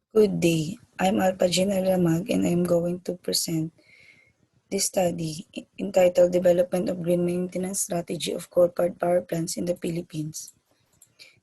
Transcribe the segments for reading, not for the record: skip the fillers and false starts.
Good day. I'm Alpha Gina Lamag and I'm going to present this study entitled Development of Green Maintenance Strategy of Coal-Fired Power Plants in the Philippines.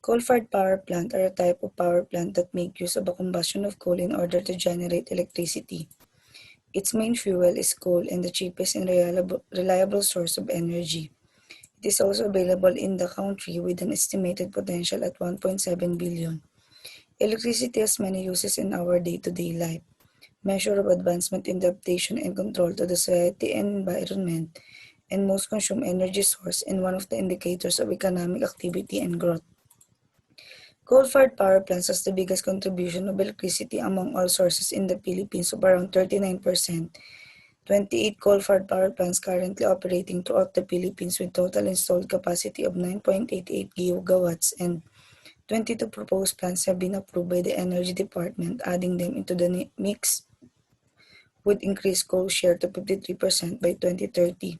Coal-fired power plants are a type of power plant that make use of a combustion of coal in order to generate electricity. Its main fuel is coal and the cheapest and reliable source of energy. It is also available in the country with an estimated potential at 1.7 billion. Electricity has many uses in our day-to-day life. Measure of advancement in adaptation and control to the society and environment, and most consume energy source and one of the indicators of economic activity and growth. Coal-fired power plants has the biggest contribution of electricity among all sources in the Philippines of around 39%. 28 coal-fired power plants currently operating throughout the Philippines with total installed capacity of 9.88 gigawatts, and 22 proposed plants have been approved by the Energy Department, adding them into the mix would increase coal share to 53% by 2030.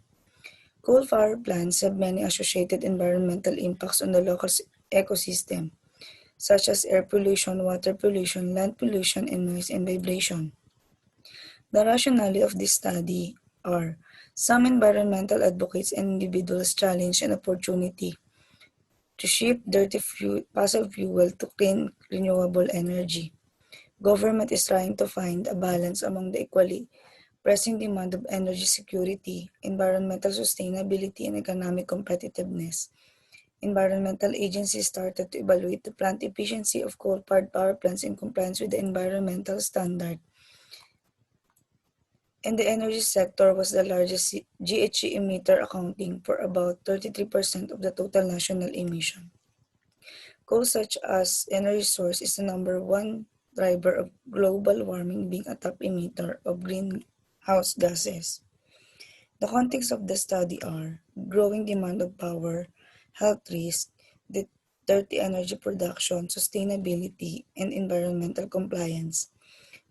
Coal power plants have many associated environmental impacts on the local ecosystem, such as air pollution, water pollution, land pollution, and noise and vibration. The rationale of this study are some environmental advocates and individuals challenge an opportunity to shift dirty fossil fuel to clean renewable energy. Government is trying to find a balance among the equally pressing demand of energy security, environmental sustainability, and economic competitiveness. Environmental agencies started to evaluate the plant efficiency of coal-fired power plants in compliance with the environmental standard. And the energy sector was the largest GHG emitter, accounting for about 33% of the total national emission. Coal such as energy source is the number one driver of global warming, being a top emitter of greenhouse gases. The context of the study are growing demand of power, health risk, dirty energy production, sustainability, and environmental compliance.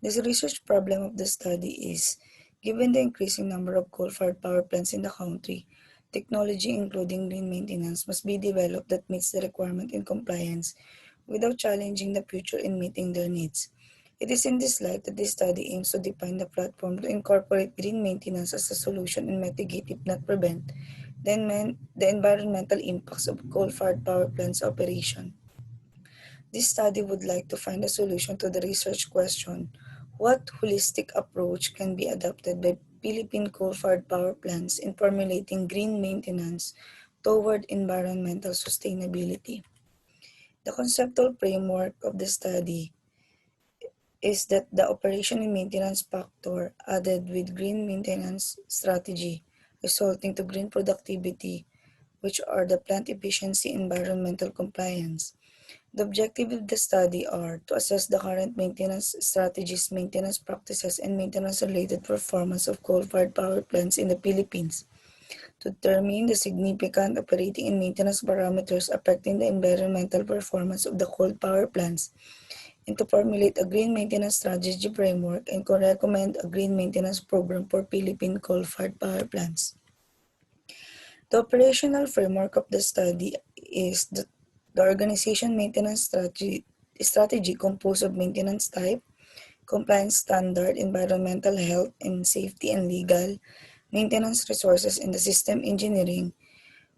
The research problem of the study is, given the increasing number of coal-fired power plants in the country, technology including green maintenance must be developed that meets the requirement in compliance without challenging the future in meeting their needs. It is in this light that this study aims to define the platform to incorporate green maintenance as a solution and mitigate, if not prevent, the environmental impacts of coal-fired power plants operation. This study would like to find a solution to the research question, what holistic approach can be adopted by Philippine coal-fired power plants in formulating green maintenance toward environmental sustainability? The conceptual framework of the study is that the operation and maintenance factor added with green maintenance strategy, resulting to green productivity, which are the plant efficiency and environmental compliance. The objective of the study are to assess the current maintenance strategies, maintenance practices, and maintenance-related performance of coal-fired power plants in the Philippines, to determine the significant operating and maintenance parameters affecting the environmental performance of the coal power plants, and to formulate a green maintenance strategy framework and to recommend a green maintenance program for Philippine coal-fired power plants. The operational framework of the study is the organization maintenance strategy composed of maintenance type, compliance standard, environmental health and safety and legal, maintenance resources, and the system engineering.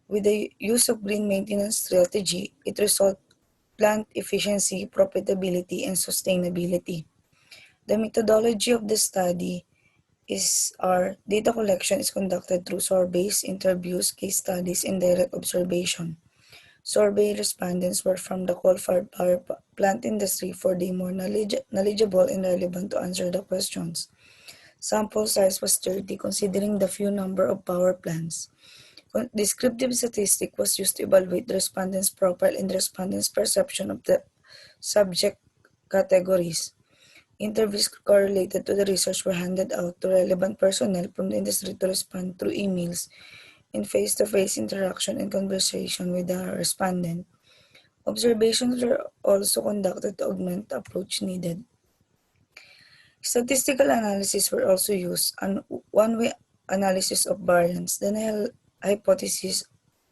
With the use of green maintenance strategy, it results plant efficiency, profitability, and sustainability. The methodology of the study is our data collection is conducted through surveys, interviews, case studies, and direct observation. Survey respondents were from the coal-fired power plant industry for the more knowledgeable and relevant to answer the questions. Sample size was 30, considering the few number of power plants. Descriptive statistic was used to evaluate the respondents' profile and the respondents' perception of the subject categories. Interviews correlated to the research were handed out to relevant personnel from the industry to respond through emails in face-to-face interaction and conversation with the respondent. Observations were also conducted to augment the approach needed. Statistical analysis were also used, and one-way analysis of variance, the null hypothesis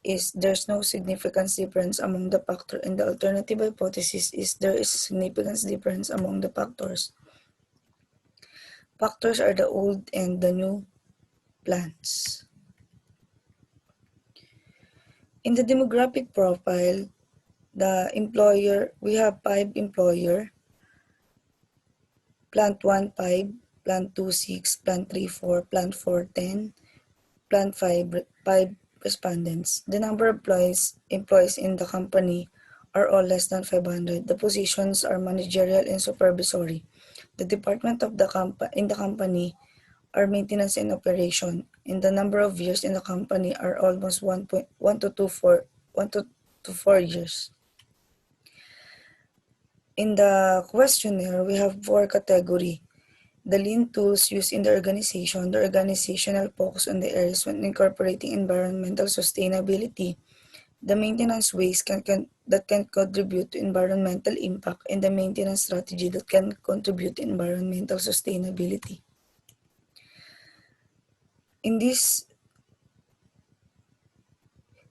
is there's no significant difference among the factor, and the alternative hypothesis is there is significant difference among the factors. Factors are the old and the new plants. In the demographic profile, we have 5 employer, plant 1, 5, plant 2, 6, plant 3, 4, plant 4, 10, plant 5, 5 respondents. The number of employees in the company are all less than 500. The positions are managerial and supervisory. The department of in the company are maintenance and operation, and the number of years in the company are almost 1 to 4 years. In the questionnaire, we have 4 categories. The lean tools used in the organizational focus on the areas when incorporating environmental sustainability, the maintenance ways that can contribute to environmental impact, and the maintenance strategy that can contribute to environmental sustainability. In this,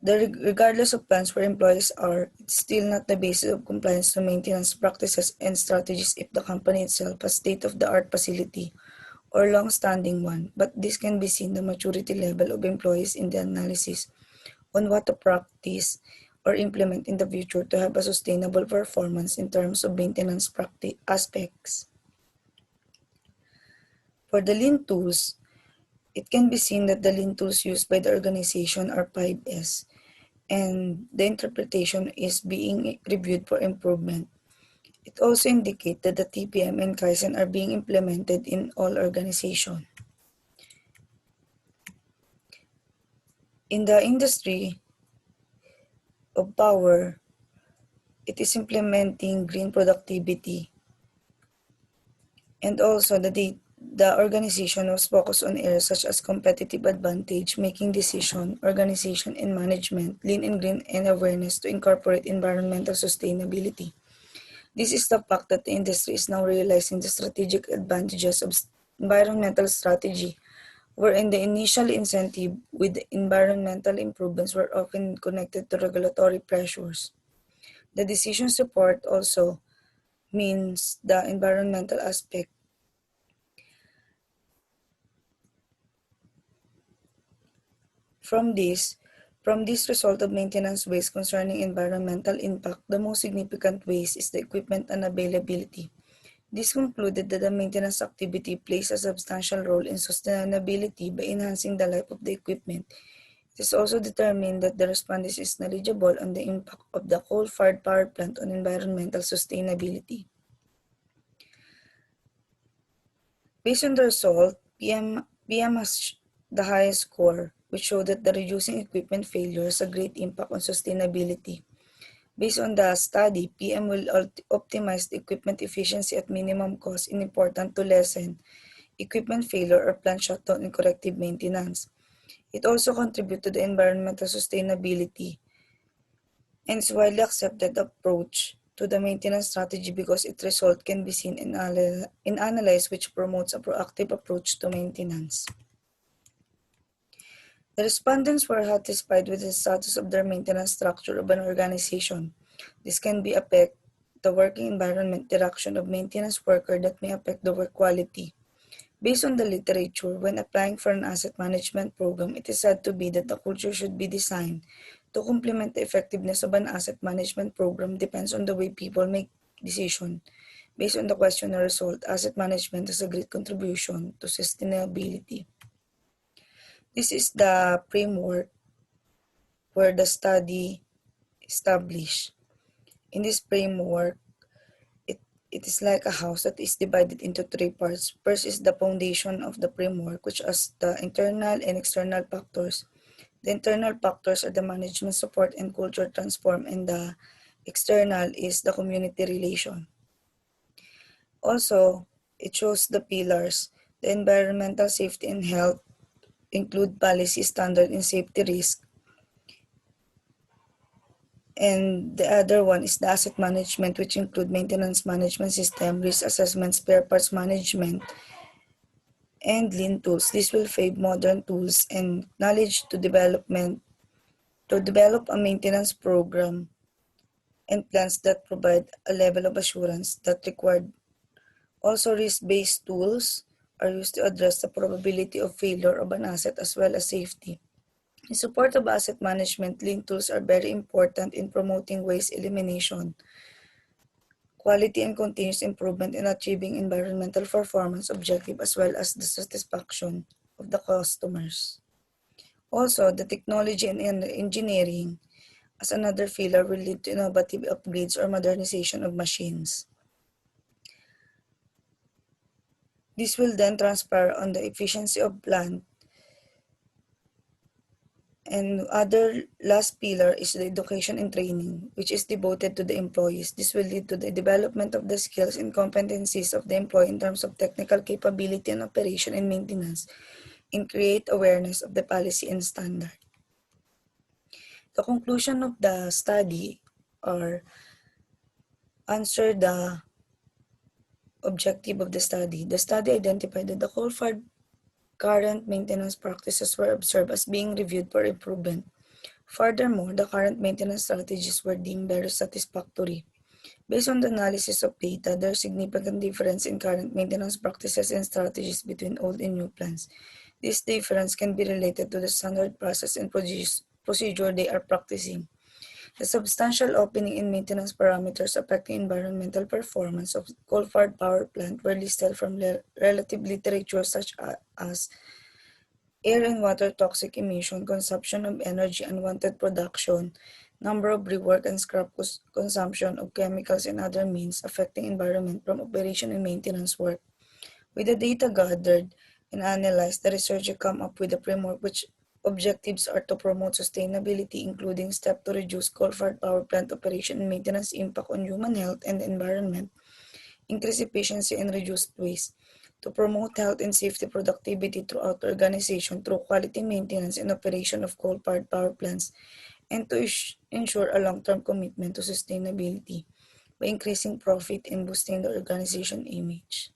regardless of plans where employees are, it's still not the basis of compliance to maintenance practices and strategies if the company itself has state-of-the-art facility or long-standing one, but this can be seen the maturity level of employees in the analysis on what to practice or implement in the future to have a sustainable performance in terms of maintenance aspects. For the lean tools, it can be seen that the lean tools used by the organization are 5S, and the interpretation is being reviewed for improvement. It also indicates that the TPM and Kaizen are being implemented in all organizations. In the industry of power, it is implementing green productivity. And also the organization was focused on areas such as competitive advantage, making decision, organization and management, lean and green, and awareness to incorporate environmental sustainability. This is the fact that the industry is now realizing the strategic advantages of environmental strategy, wherein the initial incentive with environmental improvements were often connected to regulatory pressures. The decision support also means the environmental aspect. From this result of maintenance ways concerning environmental impact, the most significant ways is the equipment unavailability. This concluded that the maintenance activity plays a substantial role in sustainability by enhancing the life of the equipment. It is also determined that the respondent is knowledgeable on the impact of the coal-fired power plant on environmental sustainability. Based on the result, PM has the highest score, which showed that the reducing equipment failure has a great impact on sustainability. Based on the study, PM will optimize the equipment efficiency at minimum cost and important to lessen equipment failure or plant shutdown and corrective maintenance. It also contributes to the environmental sustainability and is widely accepted approach to the maintenance strategy because its result can be seen and analyzed, which promotes a proactive approach to maintenance. The respondents were satisfied with the status of their maintenance structure of an organization. This can be affect the working environment, direction of maintenance worker that may affect the work quality. Based on the literature, when applying for an asset management program, it is said to be that the culture should be designed to complement the effectiveness of an asset management program depends on the way people make decisions. Based on the questionnaire result, asset management has a great contribution to sustainability. This is the framework where the study established. In this framework, it is like a house that is divided into 3 parts. First is the foundation of the framework, which has the internal and external factors. The internal factors are the management support and culture transform, and the external is the community relation. Also, it shows the pillars. The environmental safety and health include policy, standard, and safety risk. And the other one is the asset management, which include maintenance management system, risk assessment, spare parts management, and lean tools. This will favor modern tools and knowledge to development to develop a maintenance program and plans that provide a level of assurance that required. Also, risk-based tools are used to address the probability of failure of an asset as well as safety. In support of asset management, lean tools are very important in promoting waste elimination, quality and continuous improvement in achieving environmental performance objective as well as the satisfaction of the customers. Also, the technology and engineering as another pillar will lead to innovative upgrades or modernization of machines. This will then transfer on the efficiency of plant. And other last pillar is the education and training, which is devoted to the employees. This will lead to the development of the skills and competencies of the employee in terms of technical capability and operation and maintenance, and create awareness of the policy and standard. The conclusion of the study or answer the objective of the study. The study identified that the coal-fired current maintenance practices were observed as being reviewed for improvement. Furthermore, the current maintenance strategies were deemed very satisfactory. Based on the analysis of data, there is significant difference in current maintenance practices and strategies between old and new plants. This difference can be related to the standard process and procedure they are practicing. The substantial opening in maintenance parameters affecting environmental performance of coal-fired power plant were listed from relative literature such as air and water toxic emission, consumption of energy, unwanted production, number of rework and scrap consumption of chemicals and other means affecting environment from operation and maintenance work. With the data gathered and analyzed, the researcher come up with a framework which objectives are to promote sustainability, including steps to reduce coal-fired power plant operation and maintenance impact on human health and the environment, increase efficiency and reduce waste, to promote health and safety productivity throughout the organization through quality maintenance and operation of coal-fired power plants, and to ensure a long-term commitment to sustainability by increasing profit and boosting the organization image.